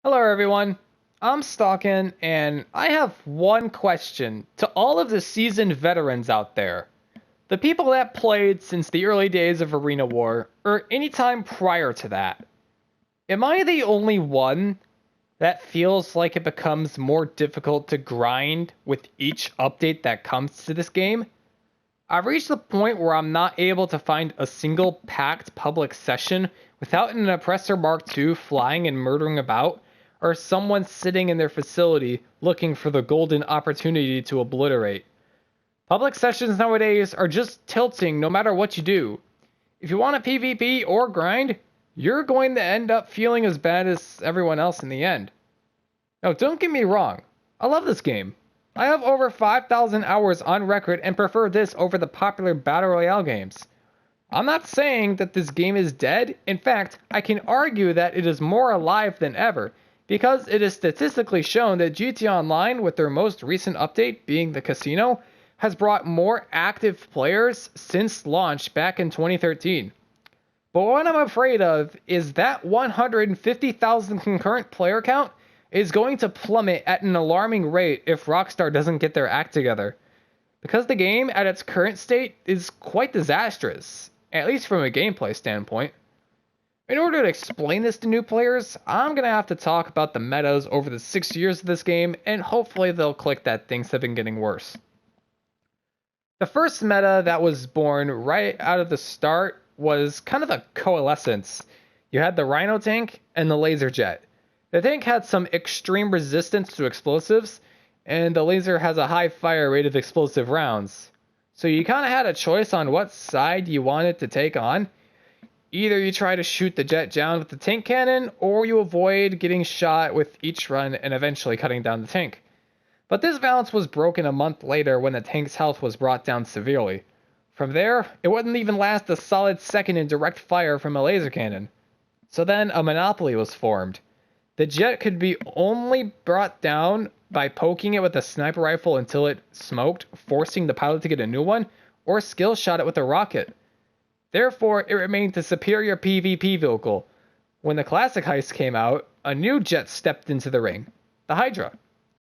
Hello everyone, I'm zSTALKn, and I have one question to all of the seasoned veterans out there. The people that played since the early days of Arena War, or any time prior to that. Am I the only one that feels like it becomes more difficult to grind with each update that comes to this game? I've reached the point where I'm not able to find a single packed public session without an Oppressor Mark II flying and murdering about, or someone sitting in their facility looking for the golden opportunity to obliterate. Public sessions nowadays are just tilting no matter what you do. If you want a PvP or grind, you're going to end up feeling as bad as everyone else in the end. Now, don't get me wrong, I love this game. I have over 5,000 hours on record and prefer this over the popular Battle Royale games. I'm not saying that this game is dead. In fact, I can argue that it is more alive than ever, because it is statistically shown that GT Online, with their most recent update being the casino, has brought more active players since launch back in 2013. But what I'm afraid of is that 150,000 concurrent player count is going to plummet at an alarming rate if Rockstar doesn't get their act together. Because the game at its current state is quite disastrous, at least from a gameplay standpoint. In order to explain this to new players, I'm going to have to talk about the metas over the 6 years of this game, and hopefully they'll click that things have been getting worse. The first meta that was born right out of the start was kind of a coalescence. You had the Rhino tank and the laser jet. The tank had some extreme resistance to explosives, and the laser has a high fire rate of explosive rounds. So you kind of had a choice on what side you wanted to take on. Either you try to shoot the jet down with the tank cannon, or you avoid getting shot with each run and eventually cutting down the tank. But this balance was broken a month later when the tank's health was brought down severely. From there, it wouldn't even last a solid second in direct fire from a laser cannon. So then a monopoly was formed. The jet could be only brought down by poking it with a sniper rifle until it smoked, forcing the pilot to get a new one, or skill shot it with a rocket. Therefore, it remained the superior PvP vehicle. When the classic heist came out, a new jet stepped into the ring, the Hydra.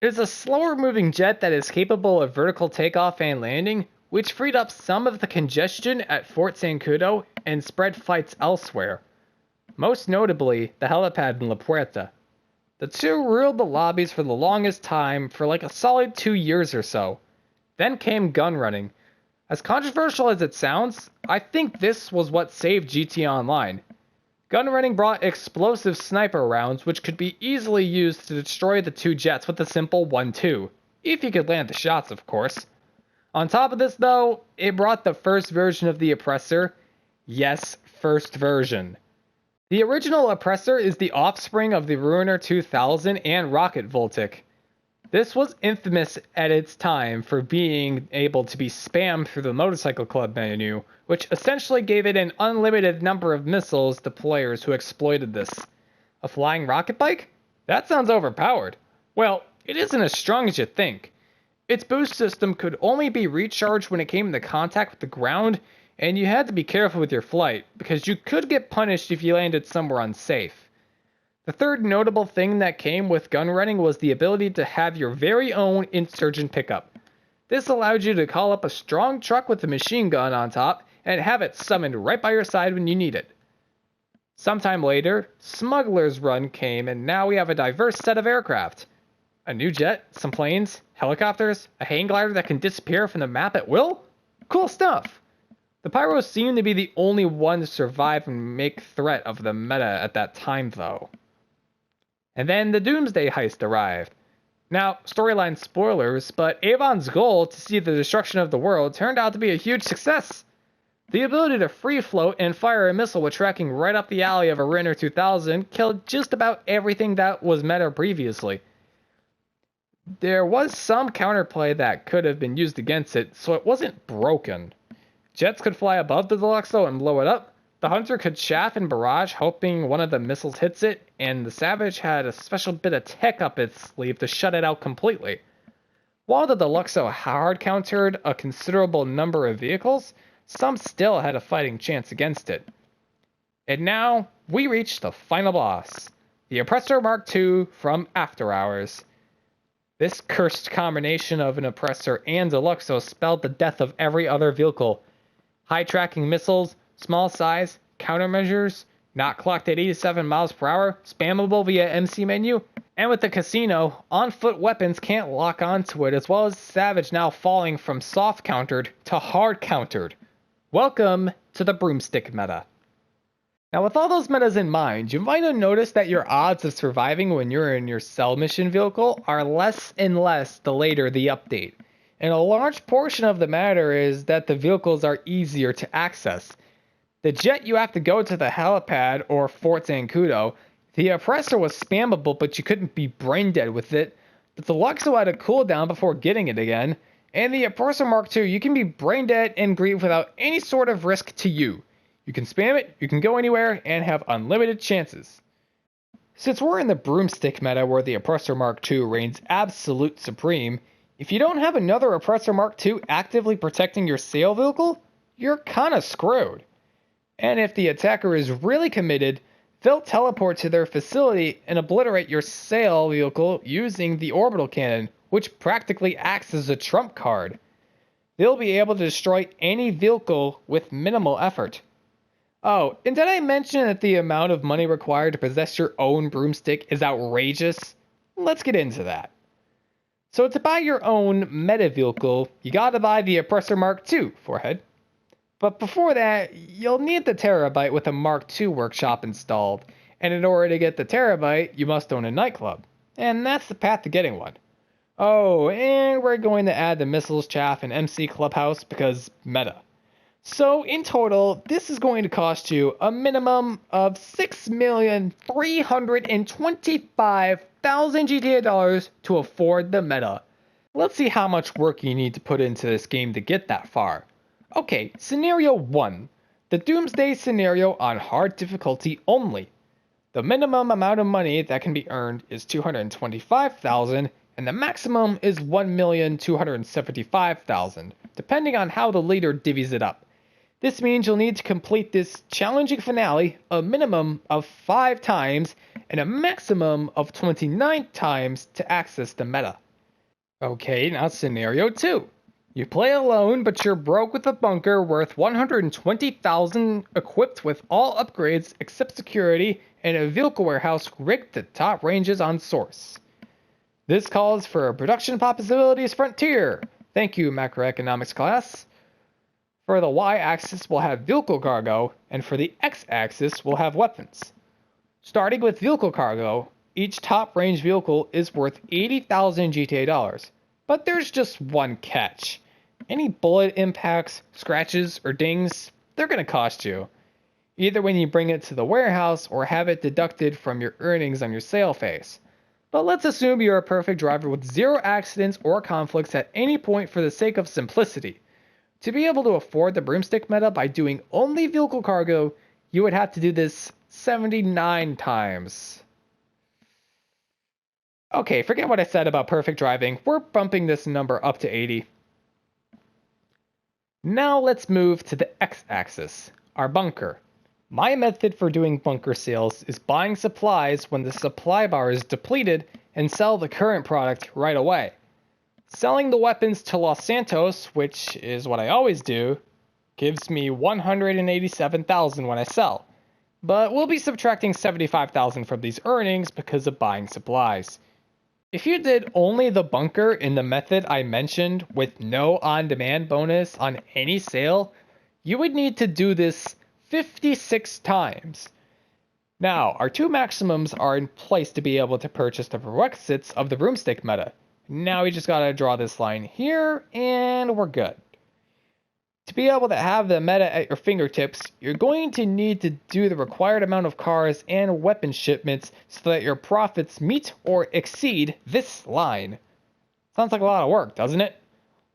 It is a slower moving jet that is capable of vertical takeoff and landing, which freed up some of the congestion at Fort Zancudo and spread fights elsewhere. Most notably, the helipad in La Puerta. The two ruled the lobbies for the longest time for like a solid 2 years or so. Then came gun running. As controversial as it sounds, I think this was what saved GT Online. Gun running brought explosive sniper rounds which could be easily used to destroy the two jets with a simple 1-2, if you could land the shots of course. On top of this though, it brought the first version of the Oppressor. Yes, first version. The original Oppressor is the offspring of the Ruiner 2000 and Rocket Voltic. This was infamous at its time for being able to be spammed through the Motorcycle Club menu, which essentially gave it an unlimited number of missiles to players who exploited this. A flying rocket bike? That sounds overpowered. Well, it isn't as strong as you think. Its boost system could only be recharged when it came into contact with the ground, and you had to be careful with your flight, because you could get punished if you landed somewhere unsafe. The third notable thing that came with gun running was the ability to have your very own insurgent pickup. This allowed you to call up a strong truck with a machine gun on top and have it summoned right by your side when you need it. Sometime later, Smuggler's Run came and now we have a diverse set of aircraft. A new jet, some planes, helicopters, a hang glider that can disappear from the map at will? Cool stuff! The Pyros seem to be the only one to survive and make threat of the meta at that time though. And then the Doomsday Heist arrived. Now, storyline spoilers, but Avon's goal to see the destruction of the world turned out to be a huge success. The ability to free float and fire a missile with tracking right up the alley of a Ruiner 2000 killed just about everything that was meta previously. There was some counterplay that could have been used against it, so it wasn't broken. Jets could fly above the Deluxo and blow it up. The Hunter could chaff and barrage, hoping one of the missiles hits it, and the Savage had a special bit of tech up its sleeve to shut it out completely. While the Deluxo hard countered a considerable number of vehicles, some still had a fighting chance against it. And now, we reach the final boss. the Oppressor Mark II from After Hours. This cursed combination of an Oppressor and a Luxo spelled the death of every other vehicle. High tracking missiles, small size, countermeasures, not clocked at 87 miles per hour, spammable via MC menu, and with the casino, on-foot weapons can't lock onto it, as well as Savage now falling from soft countered to hard countered. Welcome to the broomstick meta. Now with all those metas in mind, you might have noticed that your odds of surviving when you're in your cell mission vehicle are less and less the later the update. And a large portion of the matter is that the vehicles are easier to access. The jet, you have to go to the helipad or Fort Zancudo. The Oppressor was spammable, but you couldn't be brain dead with it. The Deluxo had a cooldown before getting it again. And the Oppressor Mark II, you can be brain dead and grieve without any sort of risk to you. You can spam it, you can go anywhere, and have unlimited chances. Since we're in the broomstick meta where the Oppressor Mark II reigns absolute supreme, if you don't have another Oppressor Mark II actively protecting your sail vehicle, you're kinda screwed. And if the attacker is really committed, they'll teleport to their facility and obliterate your sail vehicle using the orbital cannon, which practically acts as a trump card. They'll be able to destroy any vehicle with minimal effort. Oh, and did I mention that the amount of money required to possess your own broomstick is outrageous? Let's get into that. So to buy your own meta vehicle, you gotta buy the Oppressor Mark II, forehead. But before that, you'll need the Terabyte with a Mark II workshop installed, and in order to get the Terabyte, you must own a nightclub. And that's the path to getting one. Oh, and we're going to add the Missiles Chaff and MC Clubhouse because meta. So in total, this is going to cost you a minimum of $6,325,000 GTA dollars to afford the meta. Let's see how much work you need to put into this game to get that far. Okay, scenario 1. The Doomsday scenario on hard difficulty only. The minimum amount of money that can be earned is $225,000 and the maximum is $1,275,000, depending on how the leader divvies it up. This means you'll need to complete this challenging finale a minimum of 5 times and a maximum of 29 times to access the meta. Okay, now scenario 2. You play alone, but you're broke with a bunker worth $120,000 equipped with all upgrades except security and a vehicle warehouse rigged to top ranges on source. This calls for production possibilities frontier. Thank you, macroeconomics class. For the y-axis, we'll have vehicle cargo, and for the x-axis, we'll have weapons. Starting with vehicle cargo, each top-range vehicle is worth 80,000 GTA dollars, but there's just one catch. Any bullet impacts, scratches, or dings, they're going to cost you. Either when you bring it to the warehouse or have it deducted from your earnings on your sale phase. But let's assume you're a perfect driver with 0 accidents or conflicts at any point for the sake of simplicity. To be able to afford the broomstick meta by doing only vehicle cargo, you would have to do this 79 times. Okay, forget what I said about perfect driving. We're bumping this number up to 80. Now let's move to the x-axis, our bunker. My method for doing bunker sales is buying supplies when the supply bar is depleted and sell the current product right away. Selling the weapons to Los Santos, which is what I always do, gives me $187,000 when I sell. But we'll be subtracting $75,000 from these earnings because of buying supplies. If you did only the bunker in the method I mentioned with no on-demand bonus on any sale, you would need to do this 56 times. Now, our 2 maximums are in place to be able to purchase the prerequisites of the broomstick meta. Now we just gotta draw this line here, and we're good. To be able to have the meta at your fingertips, you're going to need to do the required amount of cars and weapon shipments so that your profits meet or exceed this line. Sounds like a lot of work, doesn't it?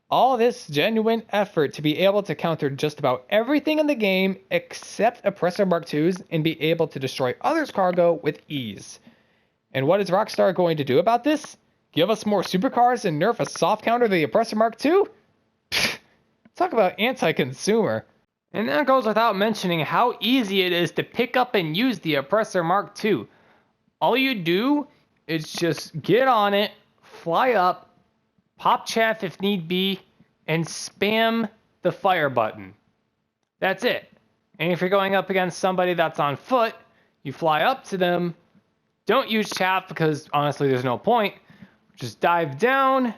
All this genuine effort to be able to counter just about everything in the game except Oppressor Mark IIs and be able to destroy others' cargo with ease. And what is Rockstar going to do about this? Give us more supercars and nerf a soft counter to the Oppressor Mark II? Pfft, talk about anti-consumer. And that goes without mentioning how easy it is to pick up and use the Oppressor Mark II. All you do is just get on it, fly up, pop chaff if need be, and spam the fire button. That's it. And if you're going up against somebody that's on foot, you fly up to them. Don't use chaff because honestly there's no point. Just dive down,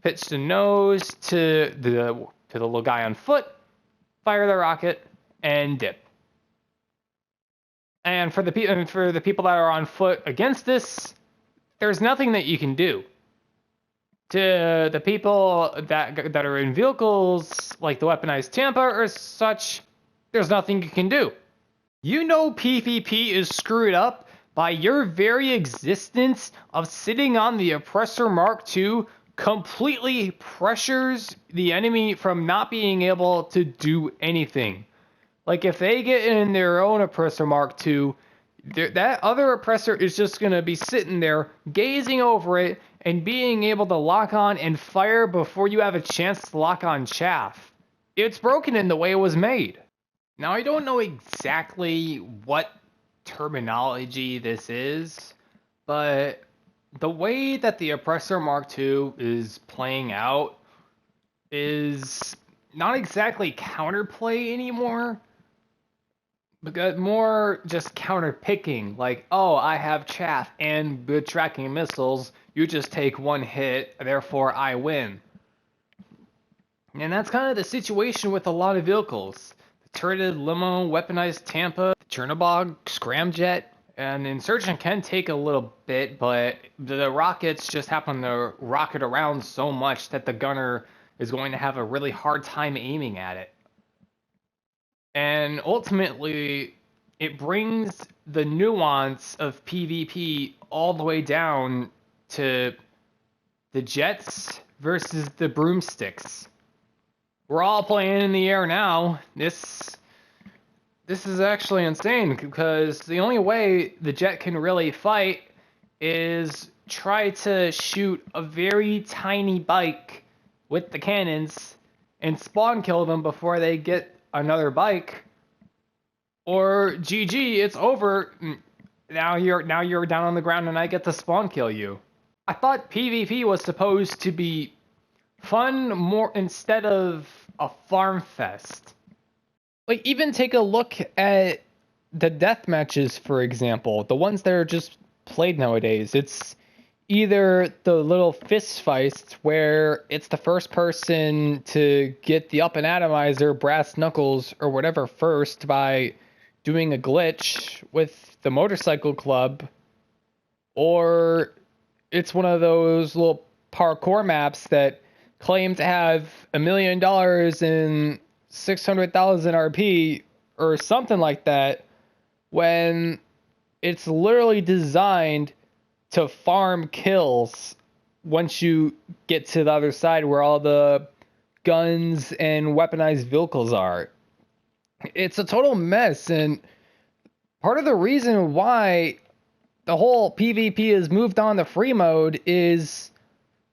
pitch the nose to the little guy on foot, fire the rocket, and dip. And for the people that are on foot against this, there's nothing that you can do. To the people that are in vehicles like the weaponized Tampa or such, there's nothing you can do. You know PvP is screwed up by your very existence of sitting on the Oppressor Mark II completely pressures the enemy from not being able to do anything. Like if they get in their own Oppressor Mark II, that other Oppressor is just going to be sitting there gazing over it and being able to lock on and fire before you have a chance to lock on chaff. It's broken in the way it was made. Now, I don't know exactly what terminology this is, but the way that the Oppressor Mark II is playing out is not exactly counterplay anymore, but more just counterpicking. Like, oh, I have chaff and good tracking missiles, you just take one hit, therefore I win. And that's kind of the situation with a lot of vehicles. The turreted limo, weaponized Tampa, the Chernobog, scramjet, and Insurgent can take a little bit, but the rockets just happen to rocket around so much that the gunner is going to have a really hard time aiming at it. And ultimately, it brings the nuance of PvP all the way down to the jets versus the broomsticks. We're all playing in the air now. This is actually insane because the only way the jet can really fight is try to shoot a very tiny bike with the cannons and spawn kill them before they get another bike, or GG, it's over. Now you're down on the ground and I get to spawn kill you. I thought PvP was supposed to be fun more instead of a farm fest. Like, even take a look at the death matches, for example, the ones that are just played nowadays. It's either the little fist fights where it's the first person to get the up and atomizer, brass knuckles, or whatever first by doing a glitch with the motorcycle club, or it's one of those little parkour maps that claim to have $1 million and 600,000 RP or something like that, when it's literally designed to farm kills once you get to the other side where all the guns and weaponized vehicles are. It's a total mess, and part of the reason why the whole PvP has moved on to free mode is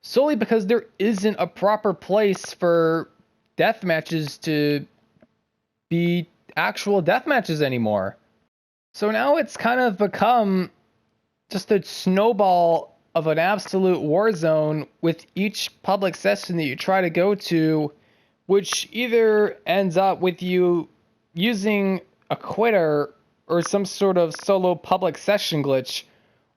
solely because there isn't a proper place for death matches to be actual death matches anymore. So now it's kind of become just a snowball of an absolute war zone with each public session that you try to go to, which either ends up with you using a quitter or some sort of solo public session glitch,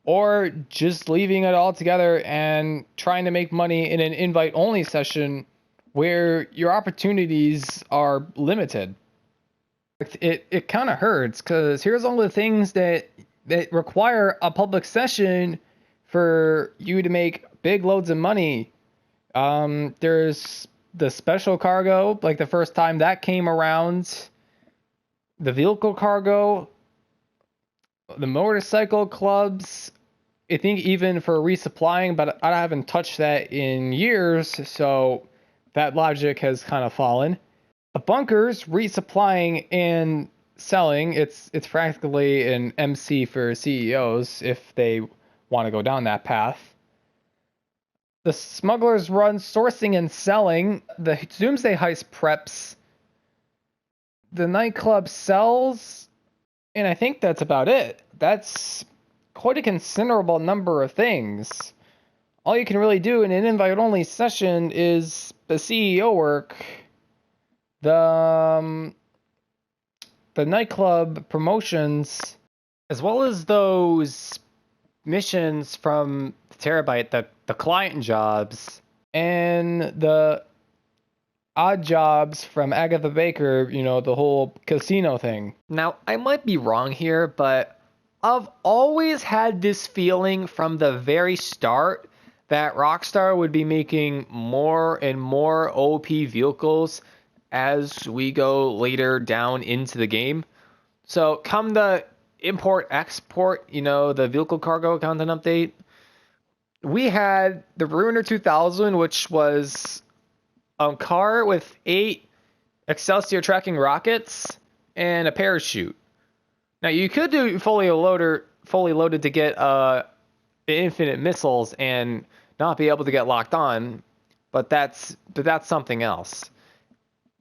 or just leaving it all together and trying to make money in an invite-only session where your opportunities are limited. It kind of hurts, because here's all the things that require a public session for you to make big loads of money. There's the special cargo, like the first time that came around, the vehicle cargo, the motorcycle clubs, I think even for resupplying, but I haven't touched that in years, so that logic has kind of fallen. The bunkers, resupplying and selling, it's practically an MC for CEOs if they want to go down that path. The smugglers run, sourcing and selling. The Doomsday Heist preps. The nightclub sells. And I think that's about it. That's quite a considerable number of things. All you can really do in an invite-only session is the CEO work, the nightclub promotions, as well as those missions from the Terabyte, the client jobs, and the odd jobs from Agatha Baker, the whole casino thing. Now, I might be wrong here, but I've always had this feeling from the very start that Rockstar would be making more and more OP vehicles as we go later down into the game. So come the import-export, the vehicle cargo content update, we had the Ruiner 2000, which was a car with 8 Excelsior tracking rockets and a parachute. Now you could do fully loaded to get infinite missiles and not be able to get locked on, but that's something else.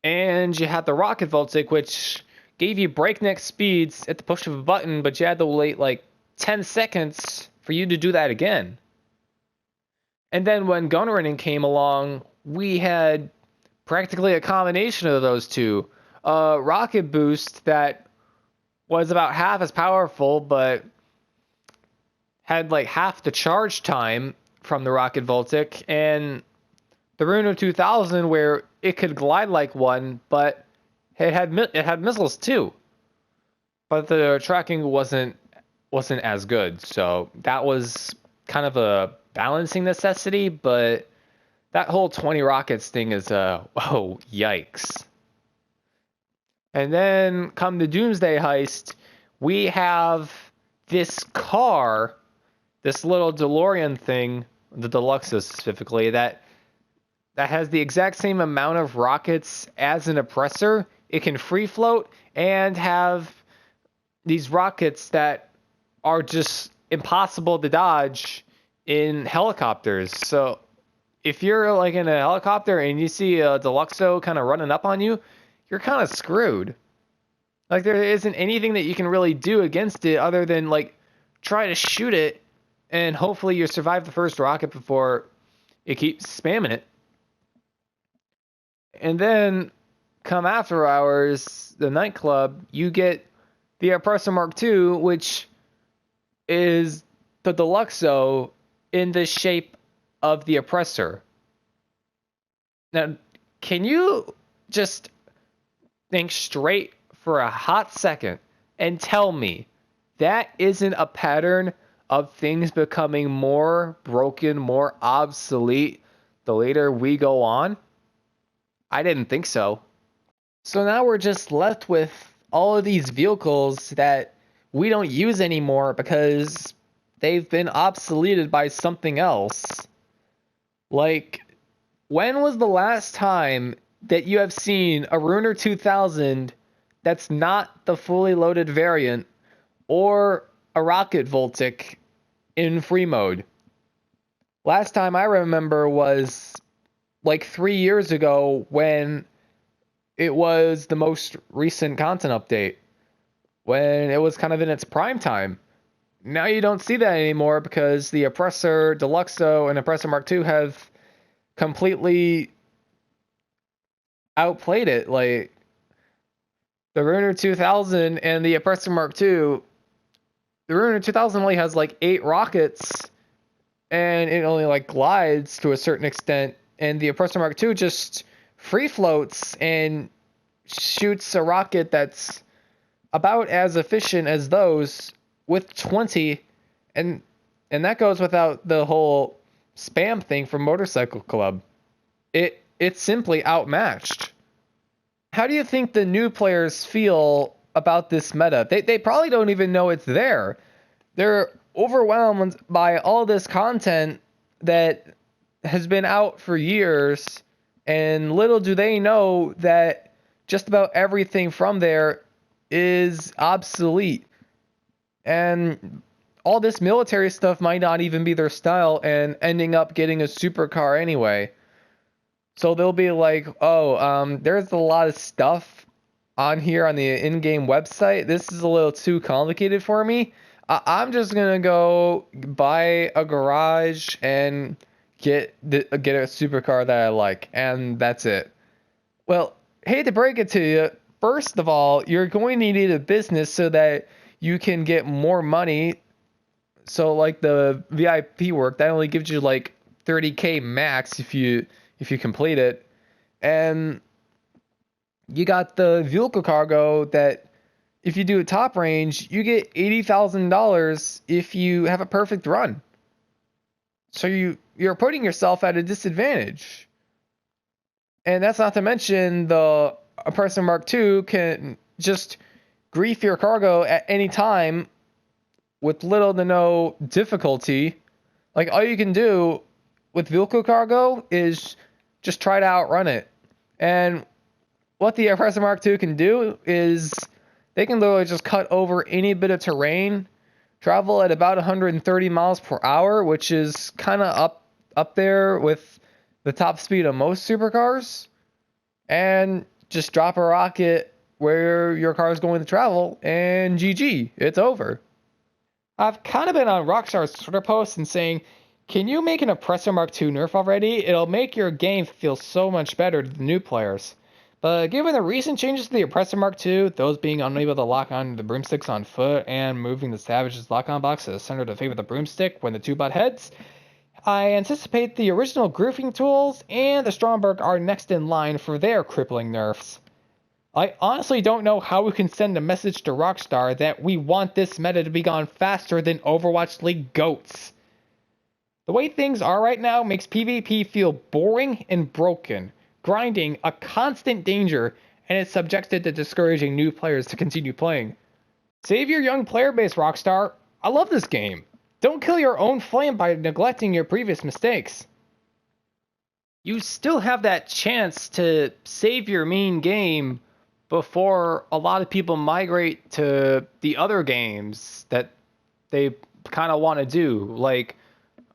And you had the rocket voltic, which gave you breakneck speeds at the push of a button, but you had to wait like 10 seconds for you to do that again. And then when gunrunning came along, we had practically a combination of those two. A rocket boost that was about half as powerful, but had like half the charge time from the rocket voltic, and the Ruiner 2000 where it could glide like one, but it had missiles too. But the tracking wasn't as good, so that was kind of a balancing necessity, but that whole 20 rockets thing is oh, yikes. And then come the Doomsday heist, we have this car, this little DeLorean thing, the Deluxa specifically, that has the exact same amount of rockets as an oppressor. It can free float and have these rockets that are just impossible to dodge in helicopters. So if you're like in a helicopter and you see a Deluxo kind of running up on you, you're kind of screwed. Like there isn't anything that you can really do against it other than like try to shoot it and hopefully you survive the first rocket before it keeps spamming it. And then come after hours, the nightclub, you get the Oppressor Mark II, which is the Deluxo in the shape of the Oppressor. Now, can you just think straight for a hot second and tell me that isn't a pattern of things becoming more broken, more obsolete the later we go on? I didn't think so. So now we're just left with all of these vehicles that we don't use anymore because they've been obsoleted by something else. Like, when was the last time that you have seen a Ruiner 2000 that's not the fully loaded variant or a Rocket Voltic in free mode? Last time I remember was like 3 years ago when it was the most recent content update, when it was kind of in its prime time. Now you don't see that anymore because the Oppressor Deluxo and Oppressor Mark II have completely outplayed it. Like the Ruiner 2000 and the Oppressor Mark II, the Ruiner 2000 only has like 8 rockets and it only like glides to a certain extent, and the Oppressor Mark II just free floats and shoots a rocket that's about as efficient as those with 20, and that goes without the whole spam thing from Motorcycle Club. It's simply outmatched. How do you think the new players feel about this meta? They probably don't even know it's there. They're overwhelmed by all this content that has been out for years, and little do they know that just about everything from there is obsolete. And all this military stuff might not even be their style and ending up getting a supercar anyway. So they'll be like, there's a lot of stuff on here on the in-game website. This is a little too complicated for me. I'm just gonna go buy a garage and get a supercar that I like, and that's it. Well, hate to break it to you. First of all, you're going to need a business so that you can get more money. So like the VIP work, that only gives you like 30K max if you complete it. And you got the vehicle cargo that if you do a top range, you get $80,000 if you have a perfect run. So you're putting yourself at a disadvantage. And that's not to mention the Oppressor Mark II can just grief your cargo at any time with little to no difficulty. Like all you can do with vehicle cargo is just try to outrun it. And what the Oppressor Mark II can do is they can literally just cut over any bit of terrain, travel at about 130 miles per hour, which is kind of up there with the top speed of most supercars, and just drop a rocket where your car is going to travel, and GG, it's over. I've kind of been on Rockstar's Twitter posts and saying, can you make an Oppressor Mark II nerf already? It'll make your game feel so much better to the new players. But given the recent changes to the Oppressor Mark II, those being unable to lock on the broomsticks on foot and moving the Savage's lock-on box to the center to favor the broomstick when the two butt heads, I anticipate the original grouping tools and the Stromberg are next in line for their crippling nerfs. I honestly don't know how we can send a message to Rockstar that we want this meta to be gone faster than Overwatch League GOATs. The way things are right now makes PvP feel boring and broken, grinding a constant danger, and it's subjected to discouraging new players to continue playing. Save your young player base, Rockstar. I love this game. Don't kill your own flame by neglecting your previous mistakes. You still have that chance to save your main game before a lot of people migrate to the other games that they kind of want to do. Like,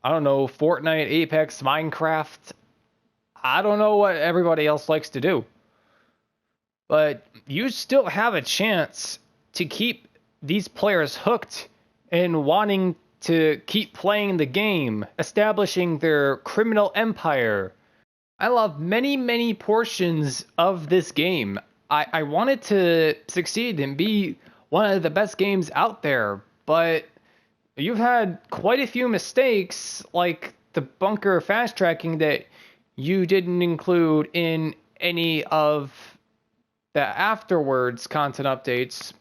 I don't know, Fortnite, Apex, Minecraft. I don't know what everybody else likes to do. But you still have a chance to keep these players hooked and wanting to keep playing the game, establishing their criminal empire. I love many, many portions of this game. I want it to succeed and be one of the best games out there, but you've had quite a few mistakes, like the bunker fast tracking that you didn't include in any of the afterwards content updates,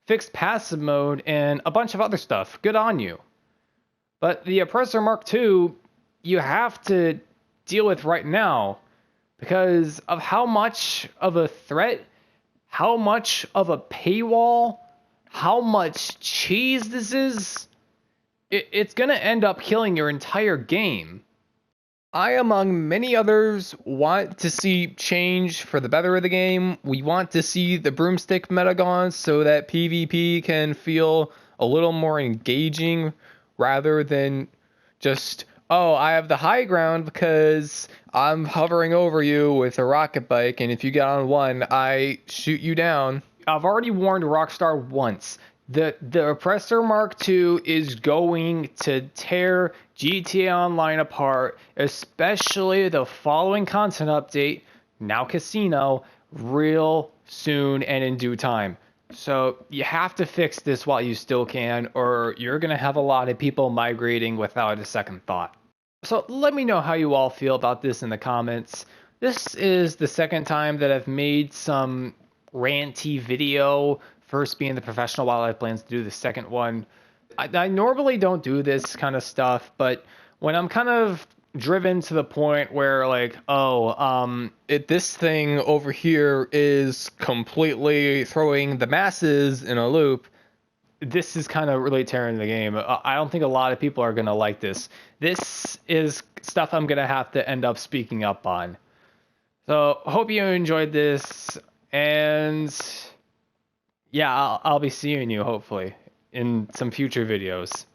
fixed passive mode, and a bunch of other stuff. Good on you. But the Oppressor Mark II, you have to deal with right now because of how much of a threat, how much of a paywall, how much cheese this is. It's going to end up killing your entire game. I, among many others, want to see change for the better of the game. We want to see the broomstick meta gone so that PvP can feel a little more engaging rather than just, oh, I have the high ground because I'm hovering over you with a rocket bike, and if you get on one, I shoot you down. I've already warned Rockstar once. The Oppressor Mark II is going to tear GTA Online apart, especially the following content update, now Casino, real soon and in due time. So you have to fix this while you still can, or you're going to have a lot of people migrating without a second thought. So let me know how you all feel about this in the comments. This is the second time that I've made some ranty video, first being the professional wildlife plans to do the second one. I normally don't do this kind of stuff, but when I'm kind of driven to the point where like, this thing over here is completely throwing the masses in a loop, this is kind of really tearing the game. I don't think a lot of people are going to like this. This is stuff I'm going to have to end up speaking up on. So hope you enjoyed this, and yeah, I'll be seeing you hopefully in some future videos.